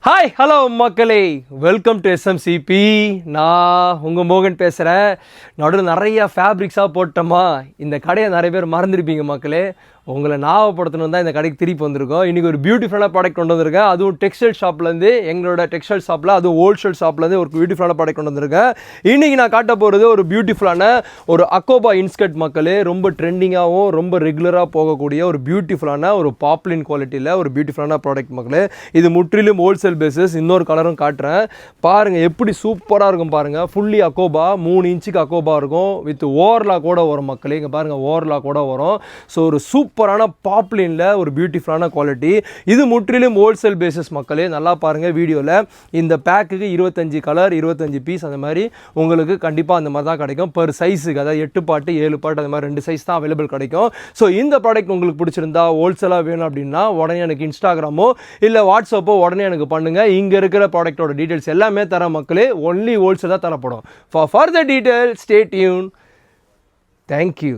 Hi hello மக்களே, welcome to எஸ்எம்சிபி. நான் உங்கள் மோகன் பேசுகிறேன். நடுவில் நிறையா ஃபேப்ரிக்ஸாக போட்டோமா, இந்த கடையை நிறைய பேர் மறந்துருப்பீங்க மக்களே. உங்களை ஞாபகப்படுத்தணும் தான் இந்த கடைக்கு திருப்பி வந்திருக்கோம். இன்றைக்கி ஒரு பியூட்டிஃபுல்லான ப்ராடக்ட் கொண்டு வந்திருக்கேன். அதுவும் டெக்ஸ்டைல் ஷாப்லேருந்து, எங்களோட டெக்ஸ்டைல் ஷாப்பில், அதுவும் ஹோல்சேல் ஷாப்லேருந்து ஒரு பியூட்டிஃபுல்லான ப்ராடக்ட் கொண்டு வந்திருக்கேன். இன்றைக்கி நான் காட்ட போகிறது ஒரு பியூட்டிஃபுல்லான ஒரு அக்கோபா இன்ஸ்கர்ட் மக்களே. ரொம்ப ட்ரெண்டிங்காகவும் ரொம்ப ரெகுலராக போகக்கூடிய ஒரு பியூட்டிஃபுல்லான ஒரு பாப்புலின் குவாலிட்டியில் ஒரு பியூட்டிஃபுல்லான ப்ராடக்ட் மக்களே. இது முற்றிலும் ஹோல்சேல் பேசிஸ். இன்னொரு கலரும் காட்டுறேன் பாருங்கள், எப்படி சூப்பராக இருக்கும் பாருங்கள். ஃபுல்லி அக்கோபா, 3 இன்ச்சுக்கு அக்கோபா இருக்கும். வித் ஓவர்லா கூட வரும் மக்களே. இங்கே பாருங்கள், ஓவர்லா கூட வரும். ஸோ ஒரு சூப்பரான பாப்புலினில் ஒரு பியூட்டிஃபுல்லான குவாலிட்டி. இது முற்றிலும் ஹோல்சேல் பேசிஸ் மக்களே. நல்லா பாருங்கள் வீடியோவில். இந்த பேக்குக்கு 25 கலர், 25 பீஸ் அந்த மாதிரி உங்களுக்கு கண்டிப்பாக அந்த மாதிரி தான் கிடைக்கும். பர் சைஸுக்கு, அதாவது 8 பாட்டு 7 பாட்டு அந்த மாதிரி 2 சைஸ் தான் அவைலபிள் கிடைக்கும். ஸோ இந்த ப்ராடக்ட் உங்களுக்கு பிடிச்சிருந்தா, ஹோல்சேலாக வேணும் அப்படின்னா உடனே எனக்கு இன்ஸ்டாகிராமோ இல்லை வாட்ஸ்அப்போ உடனே எனக்கு பண்ணுங்கள். இங்கே இருக்கிற ப்ராடக்டோட டீட்டெயில்ஸ் எல்லாமே தர மக்களே. ஒன்லி ஹோல்சேலாக தரப்படும். For further detail stay tune. Thank you.